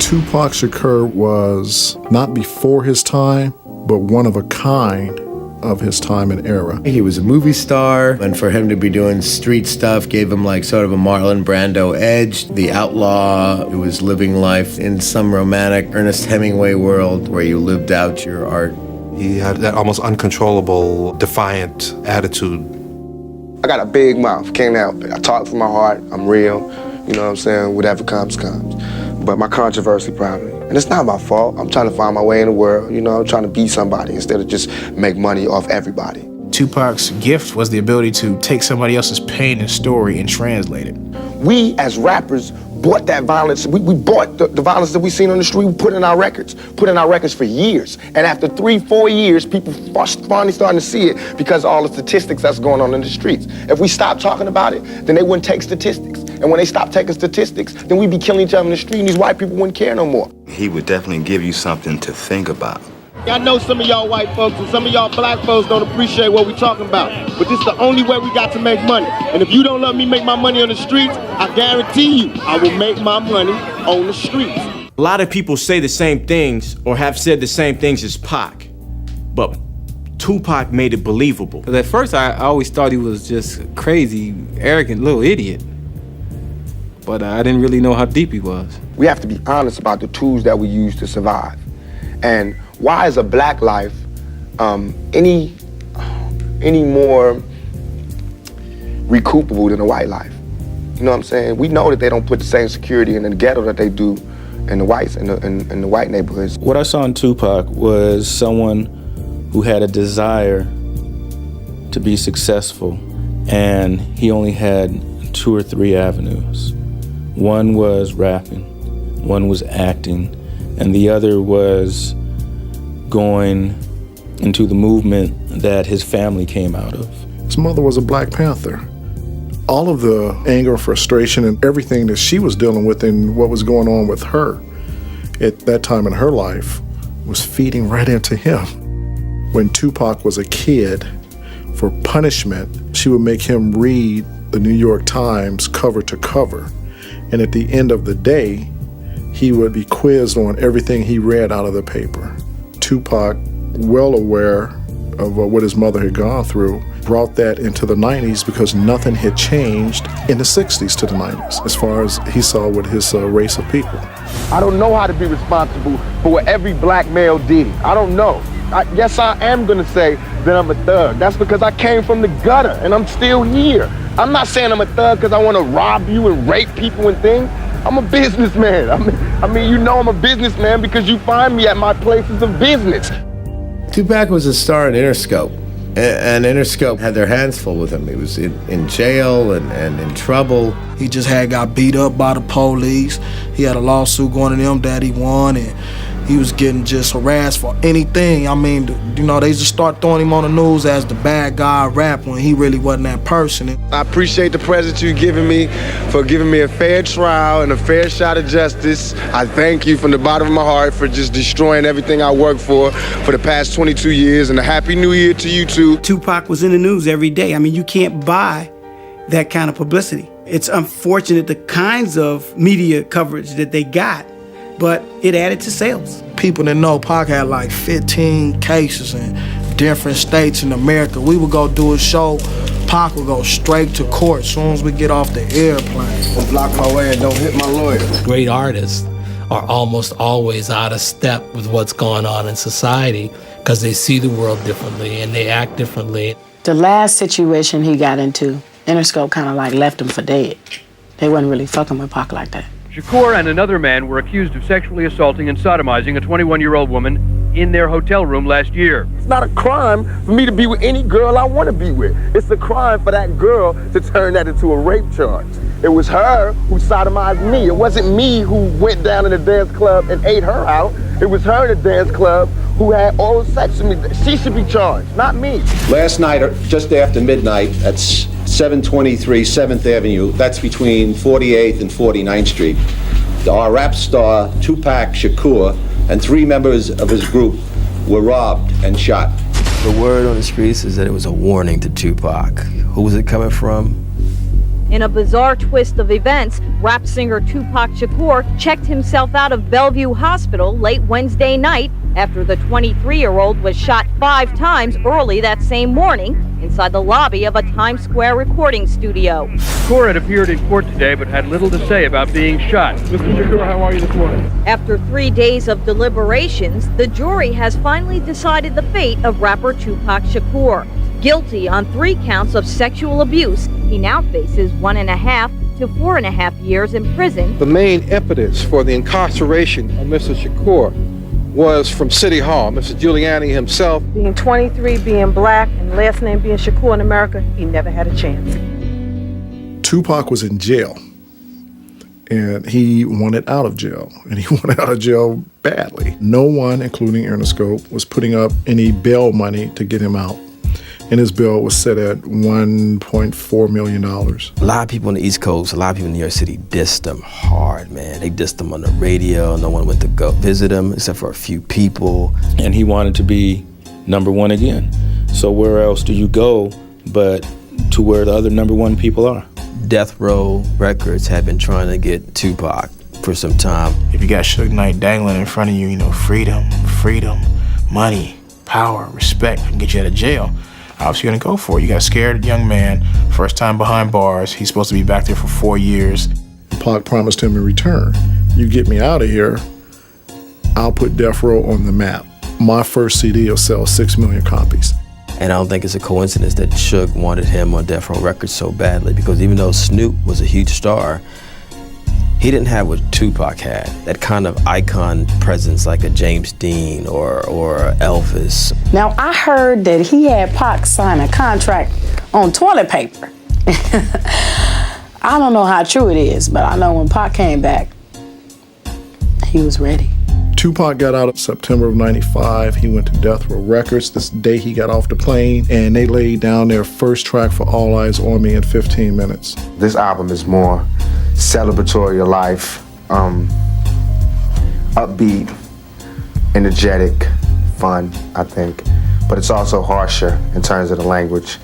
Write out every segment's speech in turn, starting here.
Tupac Shakur was not before his time, but one of a kind of his time and era. He was a movie star, and for him to be doing street stuff gave him like sort of a Marlon Brando edge. The outlaw who was living life in some romantic Ernest Hemingway world where you lived out your art. He had that almost uncontrollable, defiant attitude. I got a big mouth, can't help it. I talk from my heart, I'm real, you know what I'm saying? Whatever comes, comes. But my controversy probably. And it's not my fault. I'm trying to find my way in the world, you know, I'm trying to be somebody instead of just make money off everybody. Tupac's gift was the ability to take somebody else's pain and story and translate it. We, as rappers, bought that violence. We bought the violence that we seen on the street, we put in our records for years. And after 3-4 years, people finally starting to see it because of all the statistics that's going on in the streets. If we stop talking about it, then they wouldn't take statistics. And when they stop taking statistics, then we'd be killing each other in the street and these white people wouldn't care no more. He would definitely give you something to think about. I know some of y'all white folks and some of y'all black folks don't appreciate what we're talking about, but this is the only way we got to make money. And if you don't let me make my money on the streets, I guarantee you I will make my money on the streets. A lot of people say the same things or have said the same things as Pac, but Tupac made it believable. At first, I always thought he was just crazy, arrogant little idiot, but I didn't really know how deep he was. We have to be honest about the tools that we use to survive. And why is a black life any more recoupable than a white life? You know what I'm saying? We know that they don't put the same security in the ghetto that they do in the whites in the white neighborhoods. What I saw in Tupac was someone who had a desire to be successful, and he only had 2 or 3 avenues. One was rapping, one was acting, and the other was going into the movement that his family came out of. His mother was a Black Panther. All of the anger, frustration, and everything that she was dealing with and what was going on with her at that time in her life was feeding right into him. When Tupac was a kid, for punishment, she would make him read the New York Times cover to cover. And at the end of the day, he would be quizzed on everything he read out of the paper. Tupac, well aware of what his mother had gone through, brought that into the 90s because nothing had changed in the 60s to the 90s as far as he saw with his race of people. I don't know how to be responsible for what every black male did. I don't know. Yes, I am gonna say that I'm a thug. That's because I came from the gutter and I'm still here. I'm not saying I'm a thug because I want to rob you and rape people and things. I'm a businessman. I mean, you know I'm a businessman because you find me at my places of business. Tupac was a star in Interscope, and Interscope had their hands full with him. He was in jail and in trouble. He just got beat up by the police. He had a lawsuit going to them that he won, and he was getting just harassed for anything. I mean, you know, they just start throwing him on the news as the bad guy rap when he really wasn't that person. I appreciate the present you've given me for giving me a fair trial and a fair shot at justice. I thank you from the bottom of my heart for just destroying everything I worked for the past 22 years, and a happy new year to you too. Tupac was in the news every day. I mean, you can't buy that kind of publicity. It's unfortunate the kinds of media coverage that they got, but it added to sales. People that know Pac had like 15 cases in different states in America. We would go do a show, Pac would go straight to court as soon as we get off the airplane. I'll block my way and don't hit my lawyer. Great artists are almost always out of step with what's going on in society because they see the world differently and they act differently. The last situation he got into, Interscope kind of like left him for dead. They wasn't really fucking with Pac like that. Shakur and another man were accused of sexually assaulting and sodomizing a 21-year-old woman in their hotel room last year. It's not a crime for me to be with any girl I want to be with. It's a crime for that girl to turn that into a rape charge. It was her who sodomized me. It wasn't me who went down in the dance club and ate her out. It was her in the dance club who had oral sex with me. She should be charged, not me. Last night, just after midnight, at 723 7th Avenue, that's between 48th and 49th Street, our rap star, Tupac Shakur, and 3 members of his group were robbed and shot. The word on the streets is that it was a warning to Tupac. Who was it coming from? In a bizarre twist of events, rap singer Tupac Shakur checked himself out of Bellevue Hospital late Wednesday night after the 23-year-old was shot 5 times early that same morning inside the lobby of a Times Square recording studio. Shakur had appeared in court today but had little to say about being shot. Mr. Shakur, how are you this morning? After 3 days of deliberations, the jury has finally decided the fate of rapper Tupac Shakur. Guilty on 3 counts of sexual abuse, he now faces 1.5 to 4.5 years in prison. The main impetus for the incarceration of Mr. Shakur was from City Hall. Mr. Giuliani himself. Being 23, being black, and last name being Shakur in America, he never had a chance. Tupac was in jail, and he wanted out of jail, and he wanted out of jail badly. No one, including Interscope, was putting up any bail money to get him out. And his bill was set at $1.4 million. A lot of people on the East Coast, a lot of people in New York City dissed him hard, man. They dissed him on the radio. No one went to go visit him except for a few people. And he wanted to be #1 again. So where else do you go but to where the other #1 people are? Death Row Records had been trying to get Tupac for some time. If you got Suge Knight dangling in front of you, you know, freedom, money, power, respect, can get you out of jail. Obviously, you're gonna go for it. You got a scared young man, first time behind bars. He's supposed to be back there for 4 years. Pac promised him in return, you get me out of here, I'll put Death Row on the map. My first CD will sell 6 million copies. And I don't think it's a coincidence that Suge wanted him on Death Row Records so badly, because even though Snoop was a huge star, he didn't have what Tupac had, that kind of icon presence like a James Dean or Elvis. Now, I heard that he had Pac sign a contract on toilet paper. I don't know how true it is, but I know when Pac came back, he was ready. Tupac got out in September of '95. He went to Death Row Records this day he got off the plane, and they laid down their first track for All Eyes on Me in 15 minutes. This album is more celebratory of life, upbeat, energetic, fun, I think. But it's also harsher in terms of the language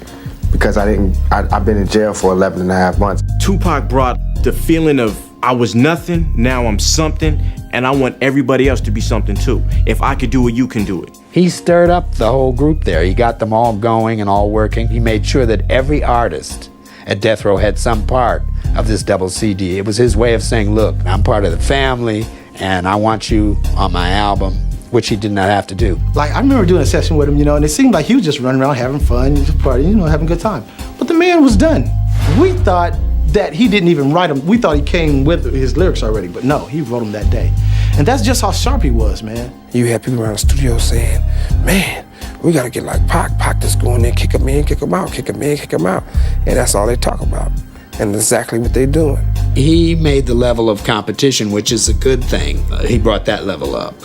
because I've been in jail for 11.5 months. Tupac brought the feeling of I was nothing, now I'm something, and I want everybody else to be something too. If I could do it, you can do it. He stirred up the whole group there. He got them all going and all working. He made sure that every artist at Death Row had some part of this double CD. It was his way of saying, look, I'm part of the family and I want you on my album, which he did not have to do. Like, I remember doing a session with him, you know, and it seemed like he was just running around having fun, just partying, you know, having a good time. But the man was done. We thought that he didn't even write them. We thought he came with his lyrics already, but no, he wrote them that day. And that's just how sharp he was, man. You had people around the studio saying, man, we gotta get like Pac. Pac just go in there, kick him in, kick him out, kick him in, kick him out. And that's all they talk about. And that's exactly what they're doing. He made the level of competition, which is a good thing. He brought that level up.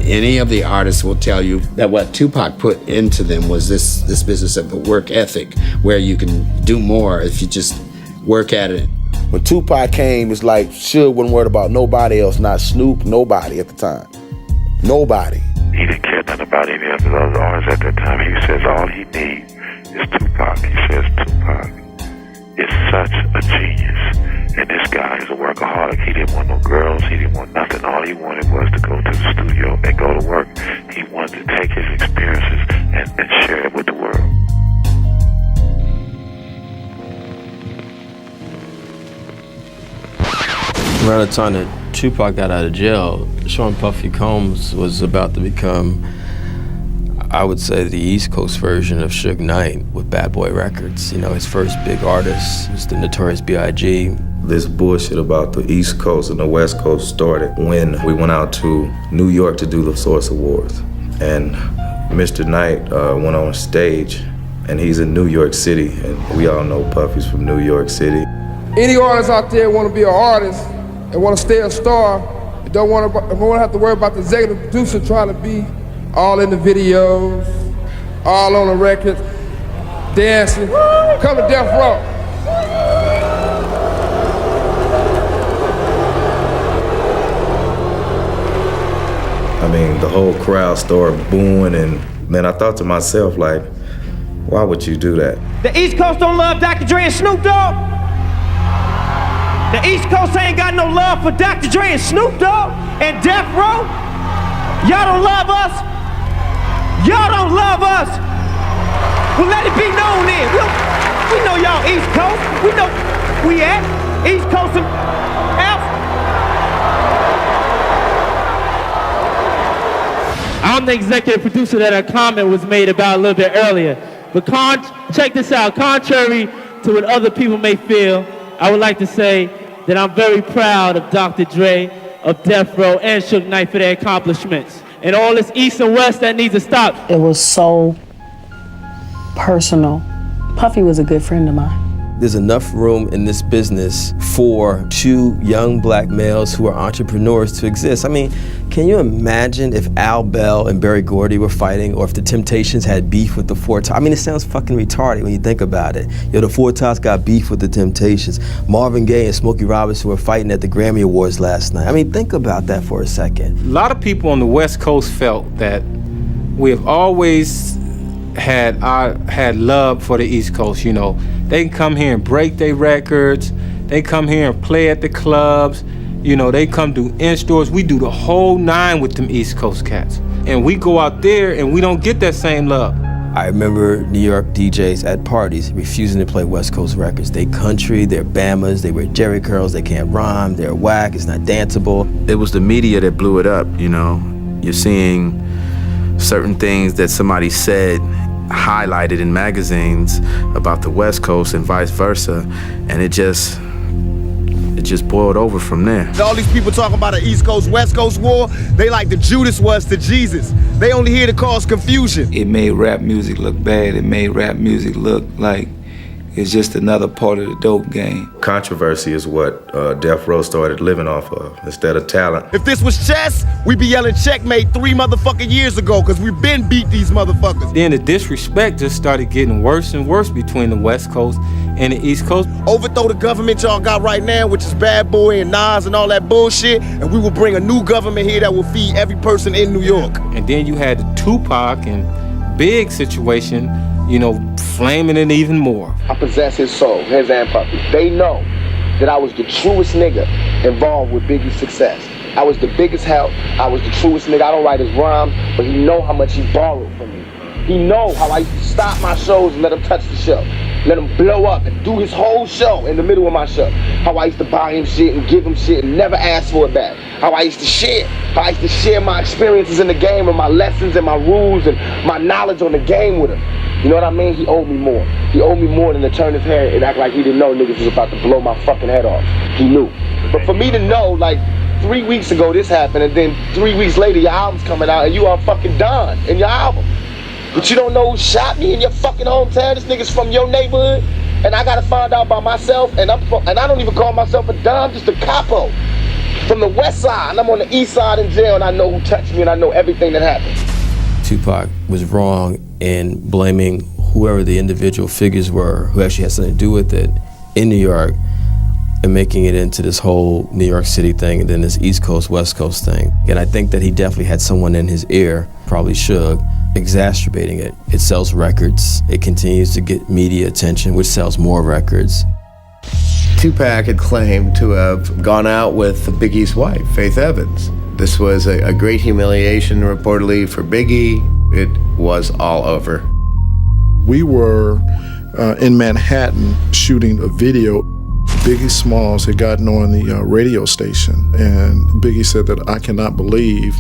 Any of the artists will tell you that what Tupac put into them was this business of the work ethic, where you can do more if you just work at it. When Tupac came, it's like Suge wasn't worried about nobody else, not Snoop, nobody at the time. Nobody. He didn't care nothing about any of the other artists at that time. He says all he needs is Tupac. He says Tupac is such a genius. And this guy is a workaholic. He didn't want no girls. He didn't want nothing. All he wanted was to go to the studio and go to work. He wanted to take his experiences and share it with the world. Around the time that Tupac got out of jail, Sean Puffy Combs was about to become, I would say, the East Coast version of Suge Knight with Bad Boy Records. You know, his first big artist was the Notorious B.I.G. This bullshit about the East Coast and the West Coast started when we went out to New York to do the Source Awards. And Mr. Knight went on stage, and he's in New York City, and we all know Puffy's from New York City. Any artists out there want to be an artist and want to stay a star, and don't want to have to worry about the executive producer trying to be all in the videos, all on the records, dancing. Come to Death Row. I mean, the whole crowd started booing, and man, I thought to myself, like, why would you do that? The East Coast don't love Dr. Dre and Snoop Dogg. The East Coast ain't got no love for Dr. Dre and Snoop Dogg and Death Row. Y'all don't love us. Y'all don't love us. Well, let it be known then. We know y'all East Coast. We know we at East Coast and Alpha. I'm the executive producer that a comment was made about a little bit earlier. But check this out. Contrary to what other people may feel, I would like to say that I'm very proud of Dr. Dre, of Death Row, and Suge Knight for their accomplishments. And all this East and West that needs to stop. It was so personal. Puffy was a good friend of mine. There's enough room in this business for two young black males who are entrepreneurs to exist. I mean, can you imagine if Al Bell and Berry Gordy were fighting, or if the Temptations had beef with the Four Tops? I mean, it sounds fucking retarded when you think about it. The Four Tops got beef with the Temptations. Marvin Gaye and Smokey Robinson were fighting at the Grammy Awards last night. I mean, think about that for a second. A lot of people on the West Coast felt that we have always had love for the East Coast. You know, they can come here and break their records. They come here and play at the clubs. You know, they come do in-stores. We do the whole nine with them East Coast cats. And we go out there and we don't get that same love. I remember New York DJs at parties refusing to play West Coast records. They country, they're Bamas, they wear jerry curls, they can't rhyme, they're whack, it's not danceable. It was the media that blew it up, you know. You're seeing certain things that somebody said highlighted in magazines about the West Coast and vice versa, and it just boiled over from there. All these people talking about an East Coast, West Coast war, they like the Judas was to Jesus. They only here to cause confusion. It made rap music look bad. It made rap music look like it's just another part of the dope game. Controversy is what Death Row started living off of instead of talent. If this was chess, we'd be yelling checkmate 3 motherfucking years ago, because we've been beat these motherfuckers. Then the disrespect just started getting worse and worse between the West Coast and the East Coast. Overthrow the government y'all got right now, which is Bad Boy and Nas and all that bullshit, and we will bring a new government here that will feed every person in New York. And then you had the Tupac and Big situation, you know, flaming it even more. I possess his soul, his and Puffy. They know that I was the truest nigga involved with Biggie's success. I was the biggest help. I was the truest nigga. I don't write his rhymes, but he know how much he borrowed from me. He know how I used to stop my shows and let him touch the show. Let him blow up and do his whole show in the middle of my show. How I used to buy him shit and give him shit and never ask for it back. How I used to share. How I used to share my experiences in the game and my lessons and my rules and my knowledge on the game with him. You know what I mean? He owed me more. He owed me more than to turn his head and act like he didn't know niggas was about to blow my fucking head off. He knew. But for me to know, like, 3 weeks ago this happened, and then 3 weeks later your album's coming out and you are fucking done in your album. But you don't know who shot me in your fucking hometown. This nigga's from your neighborhood, and I gotta find out by myself. And I don't even call myself a Don, I'm just a capo from the West Side. And I'm on the East Side in jail, and I know who touched me, and I know everything that happened. Tupac was wrong in blaming whoever the individual figures were who actually had something to do with it in New York and making it into this whole New York City thing and then this East Coast, West Coast thing. And I think that he definitely had someone in his ear, probably Suge, exacerbating it. It sells records. It continues to get media attention, which sells more records. Tupac had claimed to have gone out with Biggie's wife, Faith Evans. This was a great humiliation, reportedly, for Biggie. It was all over. We were in Manhattan shooting a video. Biggie Smalls had gotten on the radio station, and Biggie said that I cannot believe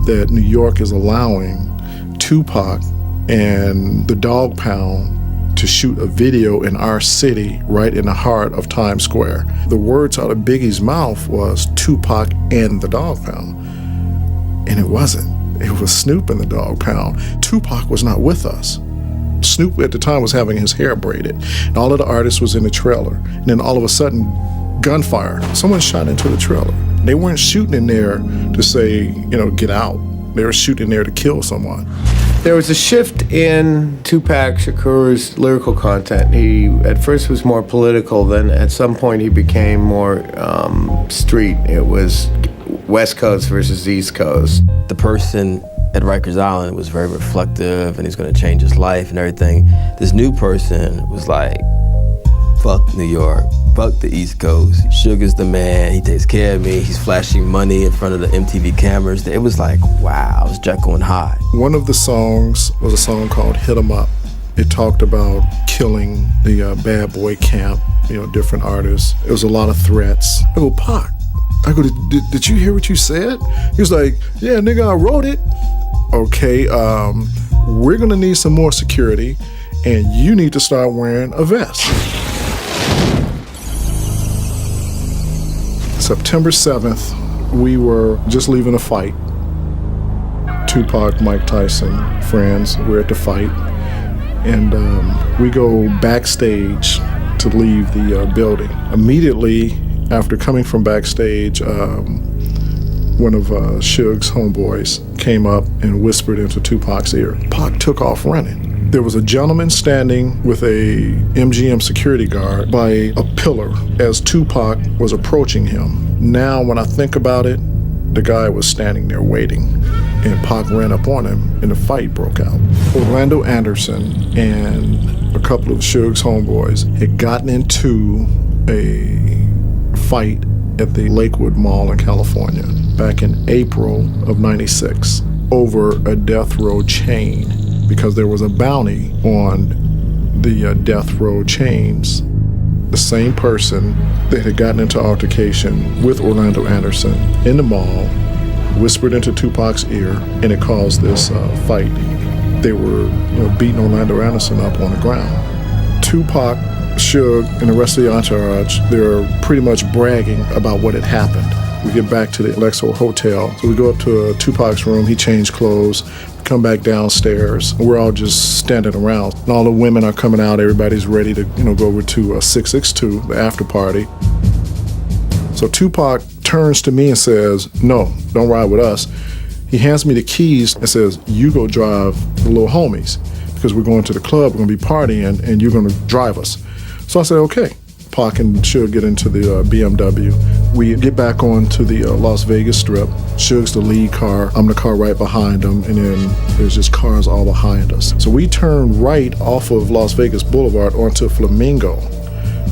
that New York is allowing Tupac and the Dog Pound to shoot a video in our city right in the heart of Times Square. The words out of Biggie's mouth was Tupac and the Dog Pound. And it wasn't. It was Snoop and the Dog Pound. Tupac was not with us. Snoop at the time was having his hair braided, and all of the artists was in the trailer. And then all of a sudden, gunfire. Someone shot into the trailer. They weren't shooting in there to say, you know, get out. They were shooting there to kill someone. There was a shift in Tupac Shakur's lyrical content. He at first was more political, then at some point he became more street. It was West Coast versus East Coast. The person at Rikers Island was very reflective and he's gonna change his life and everything. This new person was like, fuck New York, fuck the East Coast. Sugar's the man, he takes care of me, he's flashing money in front of the MTV cameras. It was like, wow, I was Jekyll and Hyde. One of the songs was a song called Hit 'Em Up. It talked about killing the bad boy camp, different artists. It was a lot of threats. I go, Pac. I go, did you hear what you said? He was like, yeah, nigga, I wrote it. Okay, we're gonna need some more security, and you need to start wearing a vest. September 7th, we were just leaving a fight. Tupac, Mike Tyson, friends, we're at the fight. And we go backstage to leave the building. Immediately after coming from backstage, one of Suge's homeboys came up and whispered into Tupac's ear. Pac took off running. There was a gentleman standing with a MGM security guard by a pillar as Tupac was approaching him. Now, when I think about it, the guy was standing there waiting, and Pac ran up on him, and the fight broke out. Orlando Anderson and a couple of Suge's homeboys had gotten into a fight at the Lakewood Mall in California back in April of '96 over a death row chain, because there was a bounty on the death row chains. The same person that had gotten into altercation with Orlando Anderson in the mall whispered into Tupac's ear, and it caused this fight. They were beating Orlando Anderson up on the ground. Tupac, Suge, and the rest of the entourage, they're pretty much bragging about what had happened. We get back to the Alexo Hotel, so we go up to Tupac's room, he changed clothes, come back downstairs, and we're all just standing around. And all the women are coming out, everybody's ready to go over to 662, the after party. So Tupac turns to me and says, no, don't ride with us. He hands me the keys and says, you go drive the little homies, because we're going to the club, we're gonna be partying, and you're gonna drive us. So I said, okay. Pac and Suge get into the BMW. We get back onto the Las Vegas Strip. Suge's the lead car. I'm the car right behind him, and then there's just cars all behind us. So we turn right off of Las Vegas Boulevard onto Flamingo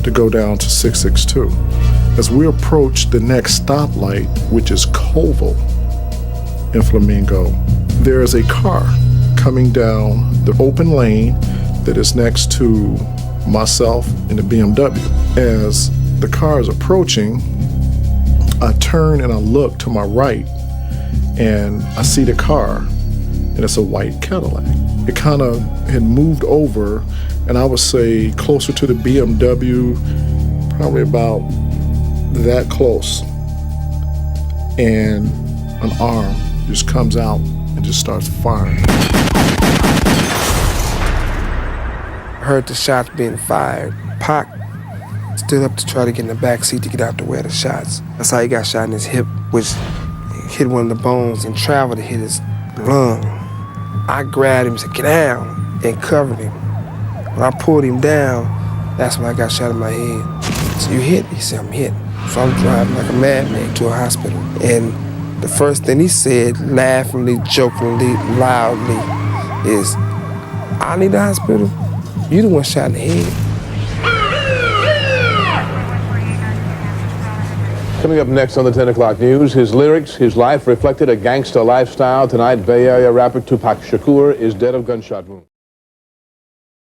to go down to 662. As we approach the next stoplight, which is Koval in Flamingo, there is a car coming down the open lane that is next to myself in the BMW. As the car is approaching, I turn and I look to my right, and I see the car, and it's a white Cadillac. It kind of had moved over, and I would say closer to the BMW, probably about that close. And an arm just comes out and just starts firing. Heard the shots being fired. Pac stood up to try to get in the back seat to get out the way of the shots. That's how he got shot in his hip, which hit one of the bones and traveled to hit his lung. I grabbed him and said, get down, and covered him. When I pulled him down, that's when I got shot in my head. So you hit? He said, I'm hit. So I'm driving like a madman to a hospital. And the first thing he said, laughingly, jokingly, loudly, is, I need the hospital? You the one shot in the head. Coming up next on the 10 o'clock news, his lyrics, his life reflected a gangster lifestyle. Tonight, Bay Area rapper Tupac Shakur is dead of gunshot wounds.